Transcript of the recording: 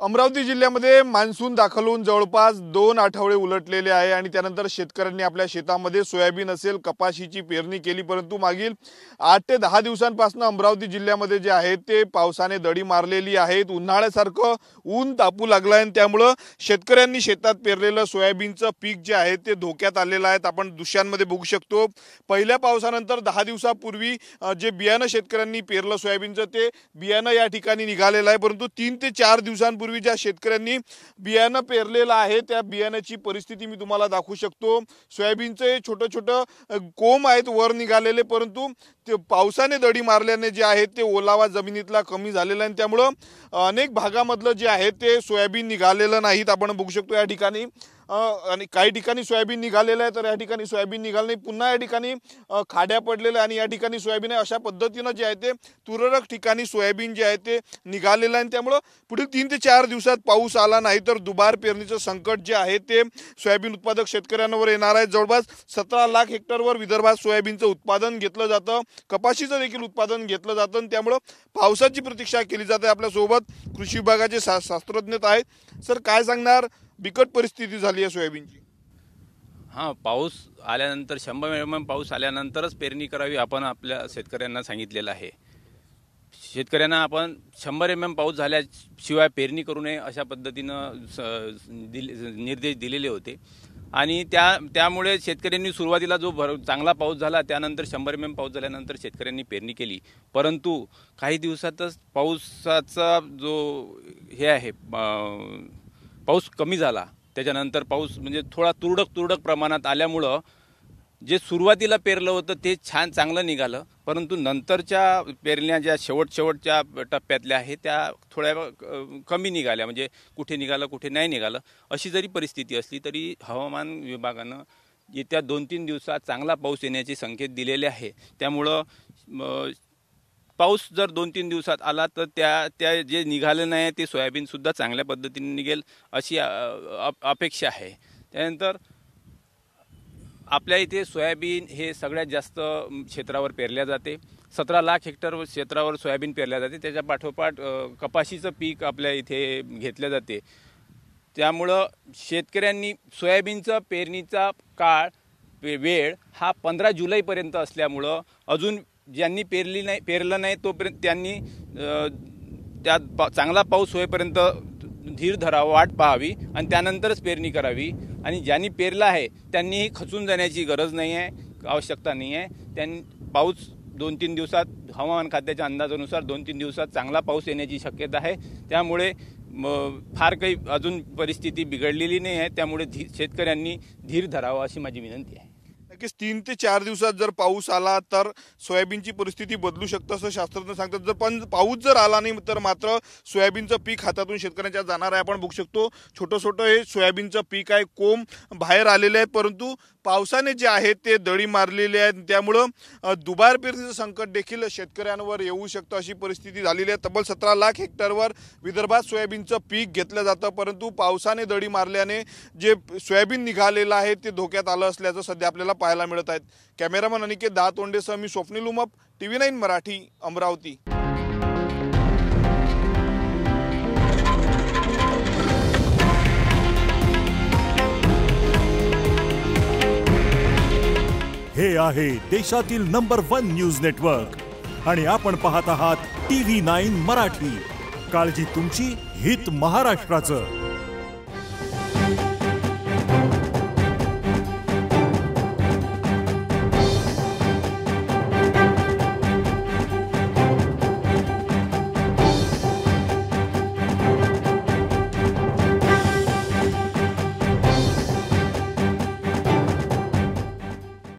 अमरावती जिल्ह्यामध्ये मान्सून दाखल होऊन जवळपास 2 आठवडे उलटलेले आहे आणि त्यानंतर शेतकऱ्यांनी आपल्या शेतामध्ये सोयाबीन असेल कपाशीची पेरणी केली, परंतु मागील 8 ते 10 दिवसांपासून अमरावती जिल्ह्यामध्ये जे आहे ते पावसाने दडी मारलेली आहे। उन्हाळ्यासारखं ऊन तापू लागलं आहे, त्यामुळे शेतकऱ्यांनी शेतात पेरलेलं सोयाबीनचं पीक जे आहे ते धोक्यात आलेलं आहे। आपण दृश्यांमध्ये बघू शकतो, पहिल्या पावसानंतर 10 दिवसापूर्वी जे बियाणं शेतकऱ्यांनी पेरलं सोयाबीनचं ते बियाणं या ठिकाणी निघालेलं आहे, परंतु 3 ते 4 दिवसांपूर्वी ज्या शेतकऱ्यांनी बियाणं पेरलेलं आहे त्या बियाण्याची परिस्थिती मी तुम्हाला दाखवू शकतो। सोयाबीनचे छोटे छोटे कोंब आहेत वर निघालेले, परंतु ते पावसाने दडी मारल्याने जे आहे ते ओलावा जमिनीतला कमी झालेला आहे, त्यामुळे अनेक भागामधलं जे आहे ते सोयाबीन निघालेलं नाहीत। आपण बघू शकतो या ठिकाणी आणि काही ठिकाणी सोयाबीन निघालेलं आहे, तर या ठिकाणी सोयाबीन निघालं नाही, पुन्हा या ठिकाणी खाड्या पडलेल्या आणि या ठिकाणी सोयाबीन आहे। अशा पद्धतीनं जे आहे ते तुरळक ठिकाणी सोयाबीन जे आहे ते निघालेलं आहे, त्यामुळे पुढील 3 ते 4 दिवसात पाऊस आला नाही तर दुबार पेरणीचं संकट जे आहे ते सोयाबीन उत्पादक शेतकऱ्यांवर येणार आहे। जवळपास 17 लाख हेक्टरवर विदर्भात सोयाबीनचं उत्पादन घेतलं जातं, कपाशीचं देखील उत्पादन घेतलं जातं, त्यामुळे पावसाची प्रतीक्षा केली जाते। आपल्यासोबत कृषी विभागाचे शास्त्रज्ञ आहेत। सर, काय सांगणार, बिकट परिस्थिती झाली आहे सोयाबीनची? हां, पाऊस आल्यानंतर 100 mm पाऊस आल्यानंतरच पेरणी करावी आपण आपल्या शेतकऱ्यांना सांगितलेलं आहे। शेतकऱ्यांना आपण 100 mm पाऊस झाल्याशिवाय पेरणी करू नये अशा पद्धतीनं निर्देश दिलेले होते आणि त्यामुळे शेतकऱ्यांनी सुरुवातीला जो चांगला पाऊस झाला त्यानंतर 100 mm पाऊस झाल्यानंतर शेतकऱ्यांनी पेरणी केली, परंतु काही दिवसातच पावसाचा जो हे आहे पाऊस कमी झाला। त्याच्यानंतर पाऊस म्हणजे थोडा तुरळक प्रमाणात आल्यामुळं जे सुरुवातीला पेरलं होतं ते चांगलं निघालं, परंतु नंतरच्या पेरण्या ज्या शेवटच्या टप्प्यातल्या आहेत त्या थोड्या कमी निघाल्या, म्हणजे कुठे निघालं कुठे नाही निघालं अशी जरी परिस्थिती असली तरी हवामान विभागानं येत्या 2-3 दिवसात चांगला पाऊस येण्याचे संकेत दिलेले आहे। त्यामुळं पाऊस जर 2-3 दिवसात आला तर त्या जे निघाले नाही ते सोयाबीनसुद्धा चांगल्या पद्धतीने निघेल अशी अपेक्षा आहे। त्यानंतर आपल्या इथे सोयाबीन हे सगळ्यात जास्त क्षेत्रावर पेरल्या जाते, 17 लाख हेक्टर क्षेत्रावर सोयाबीन पेरल्या जाते, त्याच्या पाठोपाठ कपाशीचं पीक आपल्या इथे घेतलं जाते। त्यामुळं शेतकऱ्यांनी सोयाबीनचं पेरणीचा वेळ हा 15 जुलैपर्यंत असल्यामुळं अजून ज्यांनी पेरलं नाही तोपर्यंत त्यांनी चांगला पाऊस होईपर्यंत धीर धरावा, वाट पाहावी आणि त्यानंतरच पेरणी करावी। आणि ज्यांनी पेरलं आहे त्यांनीही खचून जाण्याची गरज नाही आहे, आवश्यकता नाही आहे। पाऊस 2-3 दिवसात हवामान खात्याच्या अंदाजानुसार 2-3 दिवसात चांगला पाऊस येण्याची शक्यता आहे, त्यामुळे फार काही अजून परिस्थिती बिघडलेली नाही आहे, त्यामुळे शेतकऱ्यांनी धीर धरावा अशी माझी विनंती आहे। नक्कीच 3 ते 4 दिवसात जर पाऊस आला तर सोयाबीनची परिस्थिती बदलू शकते असं शास्त्रज्ञ सांगतात। जर पण पाऊस जर आला नाही तर मात्र सोयाबीनचं पीक हातातून शेतकऱ्यांच्या जाणार आहे। आपण बघू शकतो छोटं हे सोयाबीनचं पीक आहे, कोंब बाहेर आलेले आहेत, परंतु पावसाने जे आहे ते दडी मारलेली आहे, त्यामुळं दुबार पेरणीचं संकट देखील शेतकऱ्यांवर येऊ शकतं अशी परिस्थिती झालेली आहे। तब्बल 17 लाख हेक्टरवर विदर्भात सोयाबीनचं पीक घेतलं जातं, परंतु पावसाने दडी मारल्याने जे सोयाबीन निघालेलं आहे ते धोक्यात आलं असल्याचं सध्या आपल्याला पाहायला मिळत आहेत। कॅमेरामन अनिकेत दातोंडेसह मी स्वप्नील उमप, TV9 मराठी, अमरावती। हे आहे देशातील नंबर 1 न्यूज नेटवर्क आणि आपण पाहत आहात TV9 मराठी। काळजी तुमची, हित महाराष्ट्राचं।